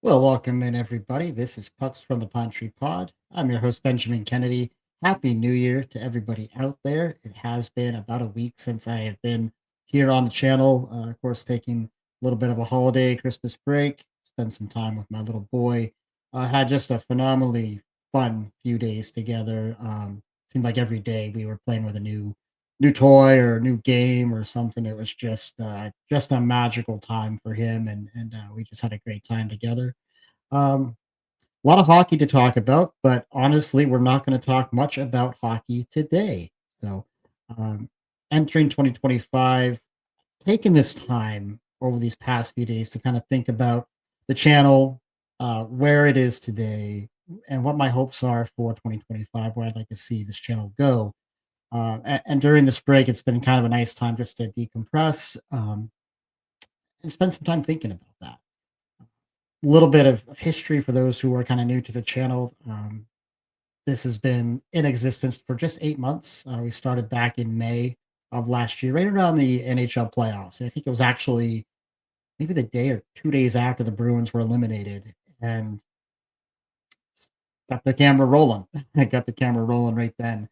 Well, welcome in, everybody. This is Pucks from the Pine Tree Pod. I'm your host, Benjamin Kennedy. Happy New Year to everybody out there. It has been about a week since I have been here on the channel. Of course, taking a little bit of a holiday, Christmas break, spend some time with my little boy. Had just a phenomenally fun few days together. Seemed like every day we were playing with a new toy or a new game or something. It was just a magical time for him, and we just had a great time together. A lot of hockey to talk about, but honestly, we're not going to talk much about hockey today. So, um, entering 2025, taking this time over these past few days to kind of think about the channel, where it is today, and what my hopes are for 2025, where I'd like to see this channel go. And during this break, it's been kind of a nice time just to decompress and spend some time thinking about that. Little bit of history for those who are kind of new to the channel. This has been in existence for just 8 months. We started back in May of last year, right around the NHL playoffs. I think it was actually maybe the day or 2 days after the Bruins were eliminated, and got the camera rolling. I got the camera rolling right then.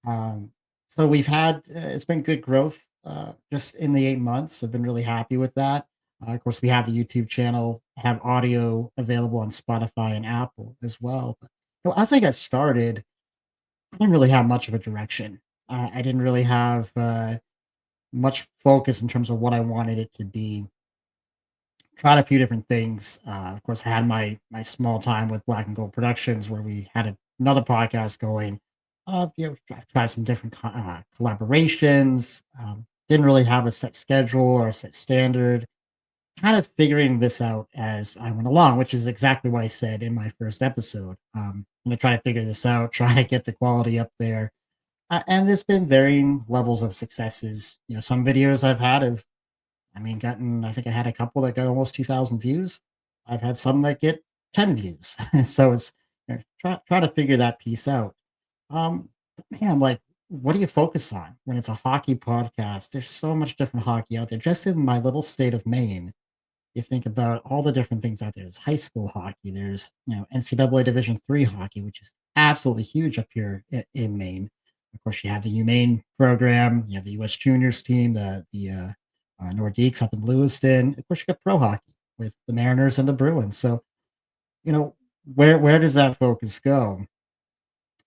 Um, so we've had it's been good growth just in the 8 months. I've been really happy with that. Of course, we have the YouTube channel, have audio available on Spotify and Apple as well. But as I got started, I didn't really have much of a direction. I didn't really have much focus in terms of what I wanted it to be. Tried a few different things. Of course, I had my small time with Black and Gold Productions, where we had another podcast going. Try some different collaborations. Didn't really have a set schedule or a set standard. Kind of figuring this out as I went along, which is exactly what I said in my first episode. I'm gonna try to figure this out, try to get the quality up there, and there's been varying levels of successes. Some videos I've had have gotten I think I had a couple that got almost 2,000 views. I've had some that get 10 views. So it's try to figure that piece out. Man, like, what do you focus on when it's a hockey podcast? There's so much different hockey out there. Just in my little state of Maine, you think about all the different things out there. There's high school hockey. There's NCAA Division III hockey, which is absolutely huge up here in Maine. Of course, you have the UMaine program. You have the U.S. Juniors team, the Nordiques up in Lewiston. Of course, you got pro hockey with the Mariners and the Bruins. So you know where does that focus go?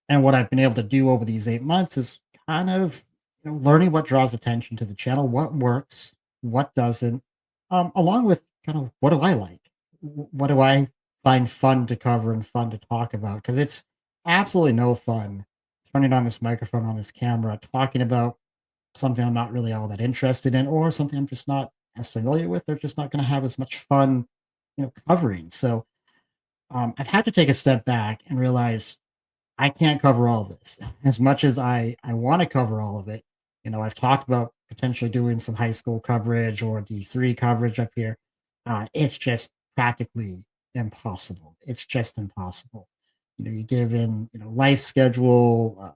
And what I've been able to do over these 8 months is kind of learning what draws attention to the channel, what works, what doesn't, along with kind of what do I like, what do I find fun to cover and fun to talk about? Because it's absolutely no fun turning on this microphone on this camera, talking about something I'm not really all that interested in, or something I'm just not as familiar with. They're just not going to have as much fun, covering. So I've had to take a step back and realize I can't cover all this as much as I want to cover all of it. I've talked about potentially doing some high school coverage or D3 coverage up here. It's just practically impossible. It's just impossible. You give in, life schedule,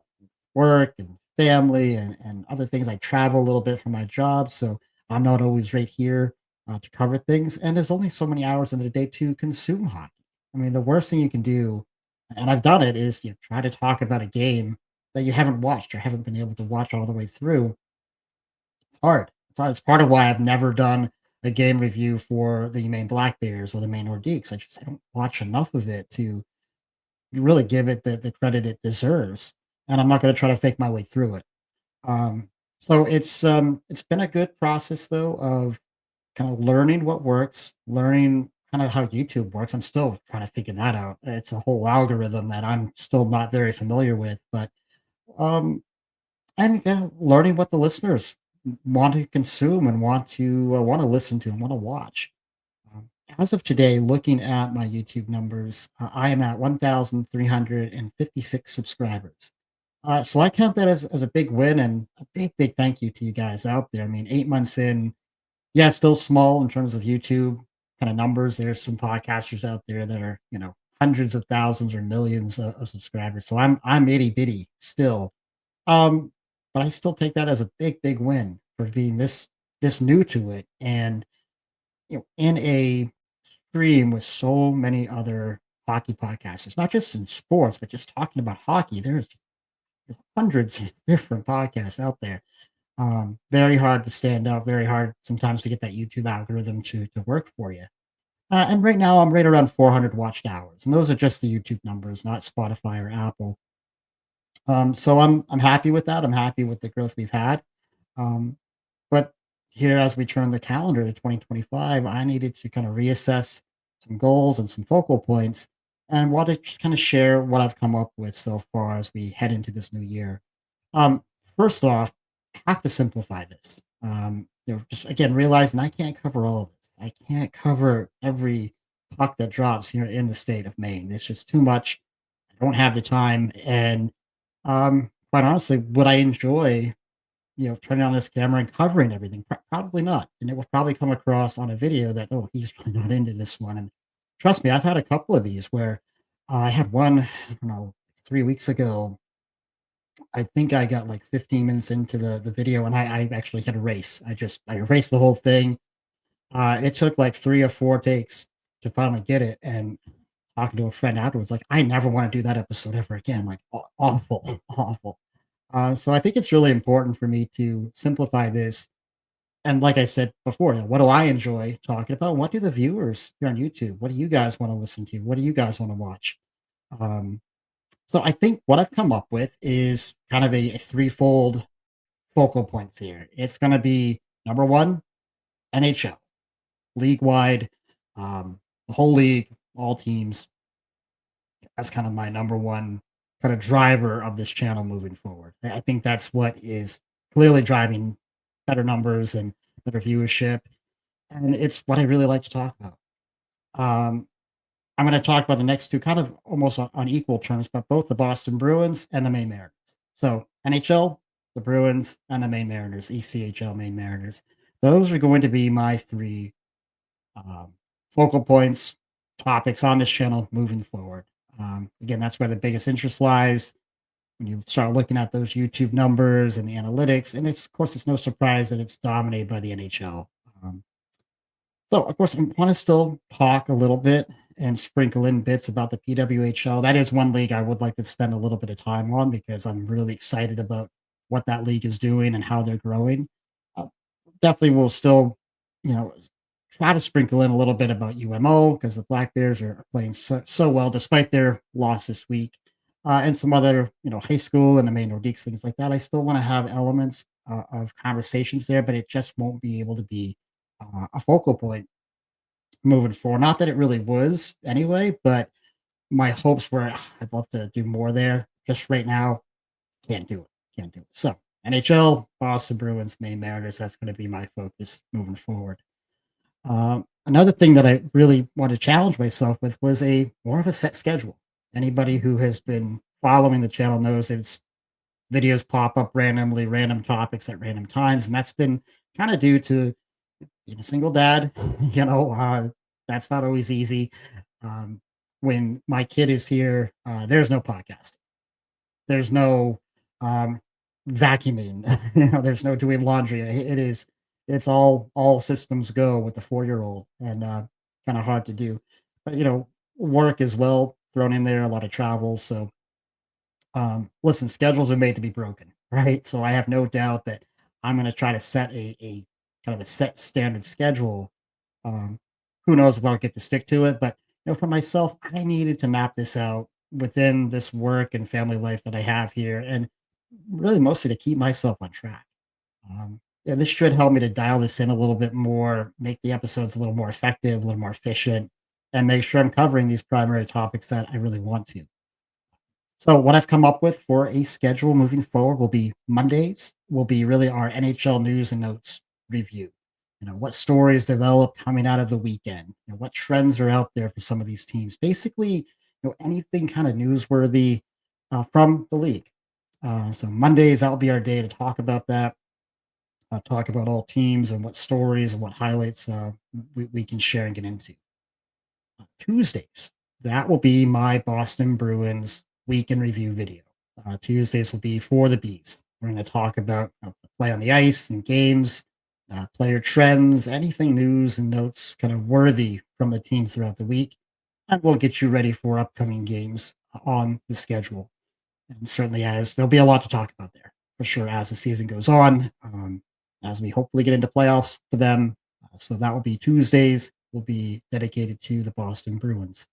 work and family and other things. I travel a little bit for my job, so I'm not always right here to cover things. And there's only so many hours in the day to consume hockey. The worst thing you can do, and I've done it, is you try to talk about a game that you haven't watched or haven't been able to watch all the way through. It's hard. It's hard. It's part of why I've never done a game review for the Maine Black Bears or the Maine Nordiques. I don't watch enough of it to really give it the credit it deserves. And I'm not going to try to fake my way through it. Um, so it's been a good process though of kind of learning what works, learning kind of how YouTube works. I'm still trying to figure that out. It's a whole algorithm that I'm still not very familiar with, but um, and learning what the listeners want to consume and want to listen to and want to watch. As of today, looking at my YouTube numbers, I am at 1,356 subscribers. So I count that as a big win and a big thank you to you guys out there. 8 months in, yeah, still small in terms of YouTube kind of numbers. There's some podcasters out there that are, hundreds of thousands or millions of subscribers. So I'm itty bitty still. Um, but I still take that as a big win for being this new to it. And in a stream with so many other hockey podcasters, not just in sports, but just talking about hockey. There's hundreds of different podcasts out there. Very hard to stand out, very hard sometimes to get that YouTube algorithm to work for you. And right now, I'm right around 400 watched hours, and those are just the YouTube numbers, not Spotify or Apple. So I'm happy with that. I'm happy with the growth we've had. Um, but here, as we turn the calendar to 2025, I needed to kind of reassess some goals and some focal points, and want to kind of share what I've come up with so far as we head into this new year. Um, First off, have to simplify this. Just again realizing I can't cover all of this. I can't cover every puck that drops here in the state of Maine. It's just too much. I don't have the time, and quite honestly, would I enjoy turning on this camera and covering everything? Probably not, and it would probably come across on a video that he's really not into this one. And trust me, I've had a couple of these where I had one, I don't know, 3 weeks ago. I think I got like 15 minutes into the video and I actually hit erase. I erased the whole thing. It took like 3 or 4 takes to finally get it. And talking to a friend afterwards, like, I never want to do that episode ever again. Like, awful, awful. So I think it's really important for me to simplify this. And like I said before, what do I enjoy talking about? What do the viewers here on YouTube? What do you guys want to listen to? What do you guys want to watch? Um, so I think what I've come up with is kind of a threefold focal points here. It's going to be number one, NHL, league wide, the whole league, all teams. That's kind of my number one kind of driver of this channel moving forward. I think that's what is clearly driving better numbers and better viewership. And it's what I really like to talk about. Um, I'm going to talk about the next two kind of almost on equal terms, but both the Boston Bruins and the Maine Mariners. So NHL, the Bruins, and the Maine Mariners, ECHL Maine Mariners. Those are going to be my three um, focal points, topics on this channel moving forward. Again, that's where the biggest interest lies when you start looking at those YouTube numbers and the analytics. And it's, of course, it's no surprise that it's dominated by the NHL. Um, so, of course, I want to still talk a little bit and sprinkle in bits about the PWHL. That is one league I would like to spend a little bit of time on because I'm really excited about what that league is doing and how they're growing. Uh, Definitely will still, you know, try to sprinkle in a little bit about UMO because the Black Bears are playing so well despite their loss this week. And some other, high school and the main Nordiques, things like that. I still want to have elements of conversations there, but it just won't be able to be a focal point moving forward. Not that it really was anyway, but my hopes were I'd love to do more there. Just right now, can't do it. Can't do it. So NHL, Boston Bruins, Maine Mariners. That's going to be my focus moving forward. Another thing that I really want to challenge myself with was a more of a set schedule. Anybody who has been following the channel knows that it's videos pop up randomly, random topics at random times, and that's been kind of due to being a single dad. That's not always easy. Um, when my kid is here, there's no podcast. There's no um, vacuuming. There's no doing laundry. It's all systems go with the 4 year old, and kind of hard to do. But work as well thrown in there, a lot of travel. So listen, schedules are made to be broken, right? So I have no doubt that I'm going to try to set a kind of a set standard schedule. Um, who knows if I'll get to stick to it, but for myself, I needed to map this out within this work and family life that I have here, and really mostly to keep myself on track. Yeah, this should help me to dial this in a little bit more, make the episodes a little more effective, a little more efficient, and make sure I'm covering these primary topics that I really want to. So what I've come up with for a schedule moving forward will be Mondays will be really our NHL news and notes review. What stories develop coming out of the weekend, what trends are out there for some of these teams. Basically, anything kind of newsworthy from the league. So Mondays, that'll be our day to talk about that. Talk about all teams and what stories and what highlights we can share and get into. Tuesdays, that will be my Boston Bruins week in review video. Tuesdays will be for the Bees. We're going to talk about the play on the ice and games, player trends, anything news and notes kind of worthy from the team throughout the week, and we'll get you ready for upcoming games on the schedule. And certainly, as there'll be a lot to talk about there for sure as the season goes on, as we hopefully get into playoffs for them. So that will be Tuesdays, will be dedicated to the Boston Bruins.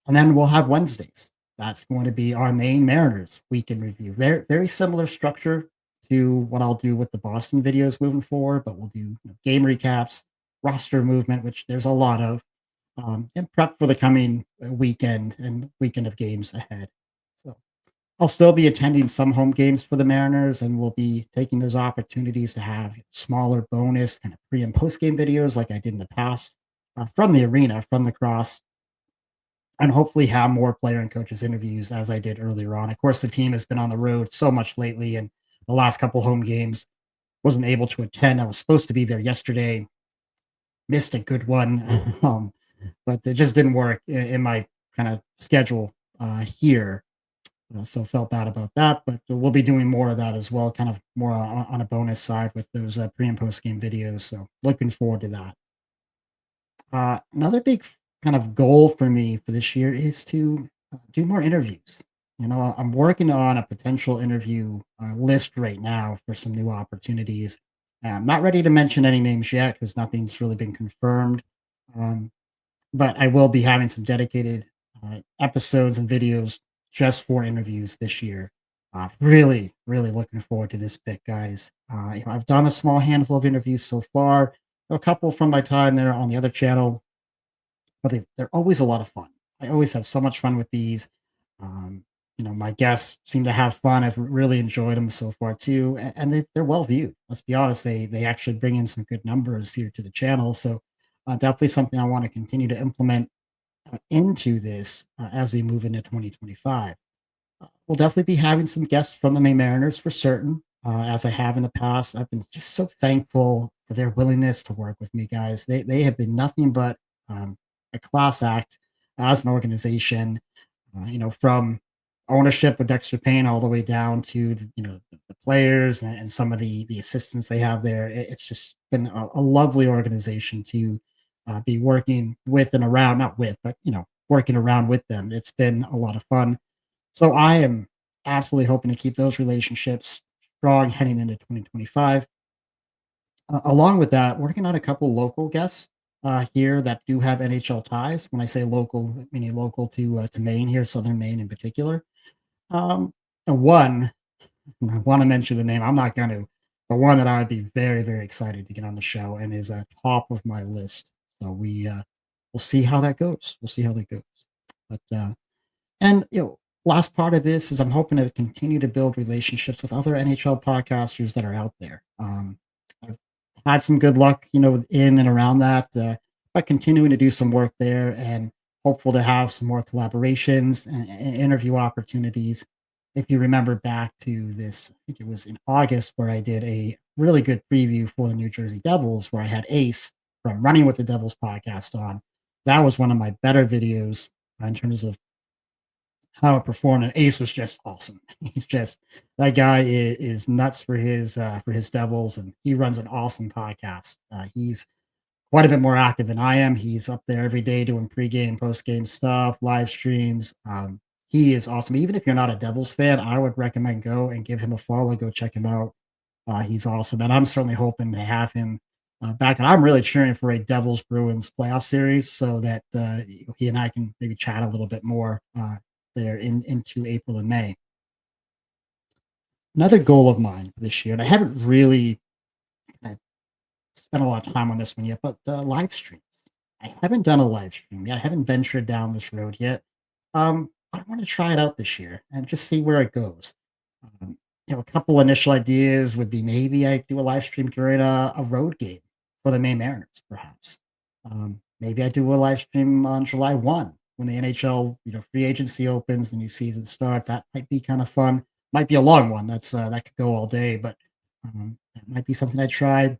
And then we'll have Wednesdays. That's going to be our main Mariners weekend review. Very, very similar structure to what I'll do with the Boston videos moving forward, but we'll do game recaps, roster movement, which there's a lot of, and prep for the coming weekend and weekend of games ahead. So I'll still be attending some home games for the Mariners, and we'll be taking those opportunities to have smaller bonus kind of pre and post game videos like I did in the past from the arena, from the cross, and hopefully have more player and coaches interviews as I did earlier on. Of course, the team has been on the road so much lately, and the last couple home games wasn't able to attend. I was supposed to be there yesterday, missed a good one, but it just didn't work in my kind of schedule here. So felt bad about that, but we'll be doing more of that as well, kind of more on a bonus side with those pre and post game videos. So looking forward to that. Another big kind of goal for me for this year is to do more interviews. I'm working on a potential interview list right now for some new opportunities. I'm not ready to mention any names yet because nothing's really been confirmed. Um, but I will be having some dedicated episodes and videos just for interviews this year. Really, really looking forward to this bit, guys. I've done a small handful of interviews so far, a couple from my time there on the other channel, but they're always a lot of fun. I always have so much fun with these. Um, my guests seem to have fun. I've really enjoyed them so far too, and they're well viewed. Let's be honest; they actually bring in some good numbers here to the channel. So definitely something I want to continue to implement into this as we move into 2025. We'll definitely be having some guests from the Maine Mariners for certain, as I have in the past. I've been just so thankful for their willingness to work with me, guys. They have been nothing but a class act as an organization. From ownership of Dexter Payne all the way down to the players and some of the assistants they have there. It's just been a lovely organization to be working with and around, not with, but working around with them. It's been a lot of fun. So I am absolutely hoping to keep those relationships strong heading into 2025. Along with that, working on a couple local guests here that do have NHL ties. When I say local, meaning local to Maine here, Southern Maine in particular. Um, and one, and I want to mention the name. I'm not going to, but one that I would be very, very excited to get on the show and is top of my list. So we'll see how that goes. We'll see how that goes. But and last part of this is I'm hoping to continue to build relationships with other NHL podcasters that are out there. I've had some good luck, in and around that, but continuing to do some work there and hopeful to have some more collaborations and interview opportunities. If you remember back to this, I think it was in August where I did a really good preview for the New Jersey Devils, where I had Ace from Running with the Devils podcast on. That was one of my better videos in terms of how it performed. And Ace was just awesome. He's just that guy is nuts for his Devils, and he runs an awesome podcast. He's quite a bit more active than I am. He's up there every day doing pregame, postgame stuff, live streams. He is awesome. Even if you're not a Devils fan, I would recommend go and give him a follow. Go check him out. He's awesome, and I'm certainly hoping to have him back. And I'm really cheering for a Devils Bruins playoff series so that he and I can maybe chat a little bit more there into April and May. Another goal of mine this year, and I haven't really spent a lot of time on this one yet, but live streams. I haven't done a live stream yet. I haven't ventured down this road yet. I want to try it out this year and just see where it goes. A couple initial ideas would be maybe I do a live stream during a road game for the Maine Mariners, perhaps. Maybe I do a live stream on July 1 when the NHL, free agency opens, the new season starts. That might be kind of fun. Might be a long one. That could go all day, but that might be something I try.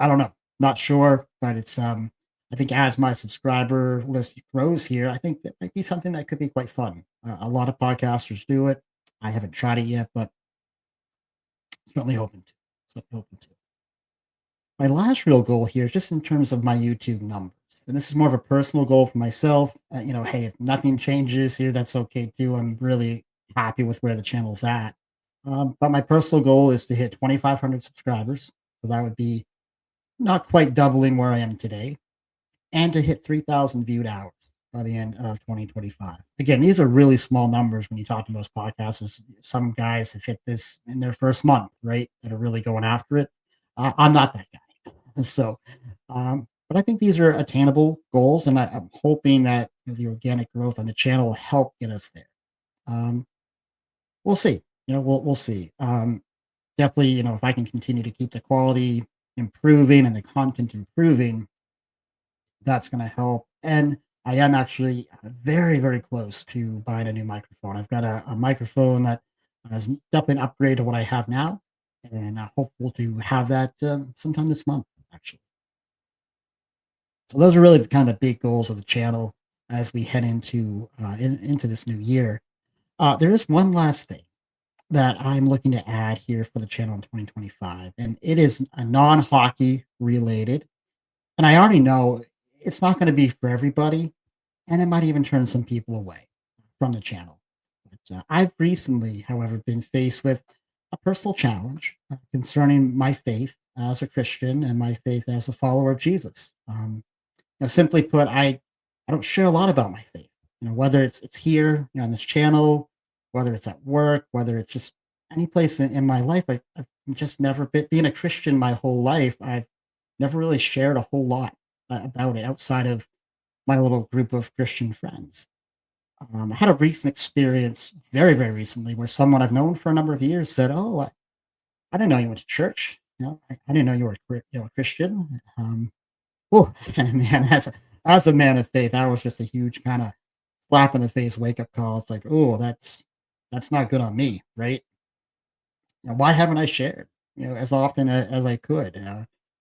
I don't know. Not sure, but it's I think as my subscriber list grows here, I think that might be something that could be quite fun. A lot of podcasters do it. I haven't tried it yet, but certainly hoping to. Certainly hoping to. My last real goal here, just in terms of my YouTube numbers. and this is more of a personal goal for myself. Hey, if nothing changes here, that's okay too. I'm really happy with where the channel's at. But my personal goal is to hit 2,500 subscribers. So that would be not quite doubling where I am today, and to hit 3,000 viewed hours by the end of 2025. Again, these are really small numbers when you talk to most podcasters. Some guys have hit this in their first month, right? That are really going after it. I'm not that guy. So, but I think these are attainable goals, and I'm hoping that the organic growth on the channel will help get us there. Um, we'll see. We'll see. Definitely, if I can continue to keep the quality improving and the content improving, that's gonna help, and I am actually very, very close to buying a new microphone. I've got a microphone that is definitely an upgrade to what I have now, and hopeful to have that, sometime this month, actually. So those are really kind of the big goals of the channel as we head into this new year. There is one last thing that I'm looking to add here for the channel in 2025, and it is a non-hockey related, and I already know it's not gonna be for everybody, and it might even turn some people away from the channel. But, I've recently, however, been faced with a personal challenge concerning my faith as a Christian and my faith as a follower of Jesus. Simply put, I don't share a lot about my faith. Whether it's here, on this channel, whether it's at work, whether it's just any place in my life. I've just never been being a Christian my whole life. I've never really shared a whole lot about it outside of my little group of Christian friends. I had a recent experience very, very recently where someone I've known for a number of years said, "Oh, I didn't know you went to church. I didn't know you were a Christian." Oh, and man, as a man of faith, that was just a huge kind of slap in the face wake up call. It's like, oh, that's not good on me, right? Why haven't I shared, as often as I could?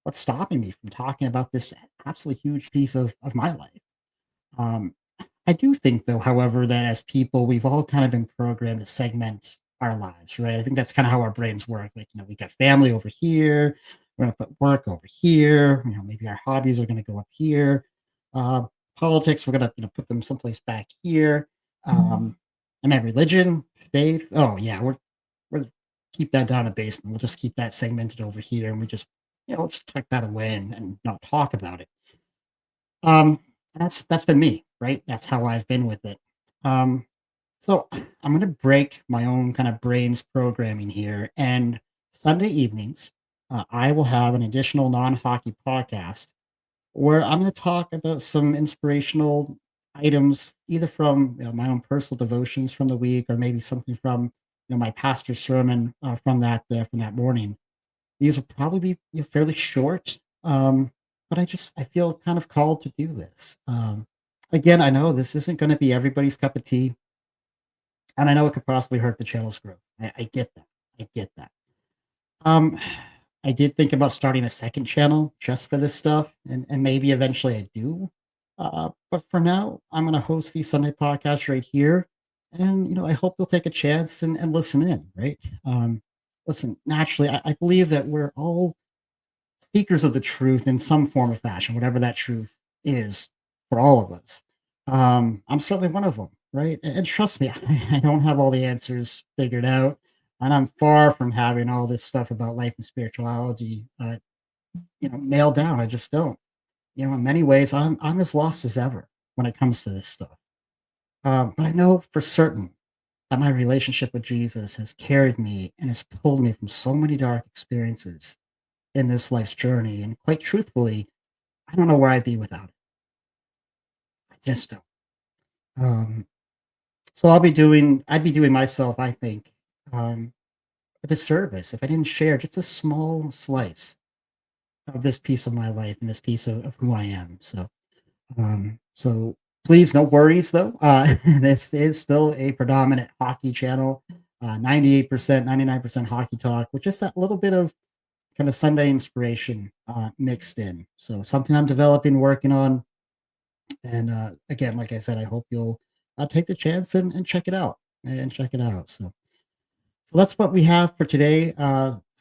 What's stopping me from talking about this absolutely huge piece of my life? Um, I do think, though, however, that as people, we've all kind of been programmed to segment our lives, right? I think that's kind of how our brains work. Like, we got family over here, we're going to put work over here, maybe our hobbies are going to go up here. Uh, Politics, we're going to, put them someplace back here. And then religion, faith. Oh, yeah, we're keep that down in the basement. We'll just keep that segmented over here, and we just, we'll just tuck that away and not talk about it. Um, that's been me, right? That's how I've been with it. Um, so I'm gonna break my own kind of brain's programming here, and Sunday evenings, I will have an additional non-hockey podcast where I'm gonna talk about some inspirational items, either from my own personal devotions from the week, or maybe something from my pastor's sermon from that morning. These will probably be, fairly short, but I feel kind of called to do this. Again, I know this isn't gonna be everybody's cup of tea, and I know it could possibly hurt the channel's growth. I get that. I get that. Um, I did think about starting a second channel just for this stuff, and maybe eventually I do. But for now, I'm gonna host these Sunday podcasts right here, and, I hope you'll take a chance and listen in, right? Listen, naturally, I believe that we're all seekers of the truth in some form or fashion, whatever that truth is for all of us. I'm certainly one of them, right? And trust me, I don't have all the answers figured out, and I'm far from having all this stuff about life and spirituality, nailed down. I just don't. In many ways, I'm as lost as ever when it comes to this stuff. But I know for certain that my relationship with Jesus has carried me and has pulled me from so many dark experiences in this life's journey. And quite truthfully, I don't know where I'd be without it. I just don't. Um, so I'd be doing myself, I think, um, a disservice if I didn't share just a small slice of this piece of my life and this piece of who I am. So please, no worries though. This is still a predominant hockey channel. 98%, 99% hockey talk, with just that little bit of kind of Sunday inspiration mixed in. So something I'm developing, working on. And again, like I said, I hope you'll take the chance and check it out and check it out. So that's what we have for today.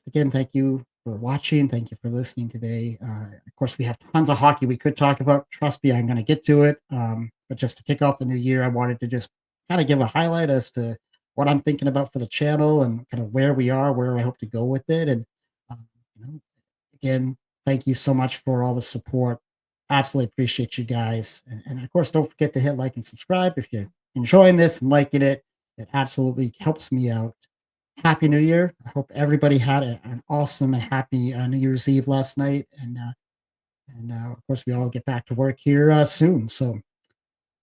Again, thank you for watching. Thank you for listening today. Of course, we have tons of hockey we could talk about. Trust me, I'm going to get to it. But just to kick off the new year, I wanted to just kind of give a highlight as to what I'm thinking about for the channel and kind of where we are, where I hope to go with it. And um, you know, again, thank you so much for all the support. Absolutely appreciate you guys. And of course, don't forget to hit like and subscribe if you're enjoying this and liking it. It absolutely helps me out. Happy New Year. I hope everybody had an awesome and happy New Year's Eve last night. And of course, we all get back to work here soon. So,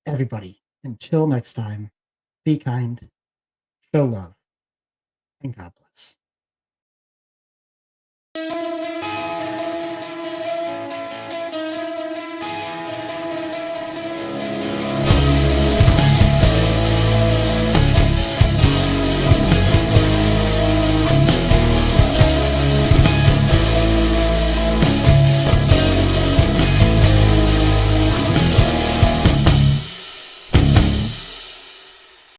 everybody, until next time, be kind, show love, and God bless.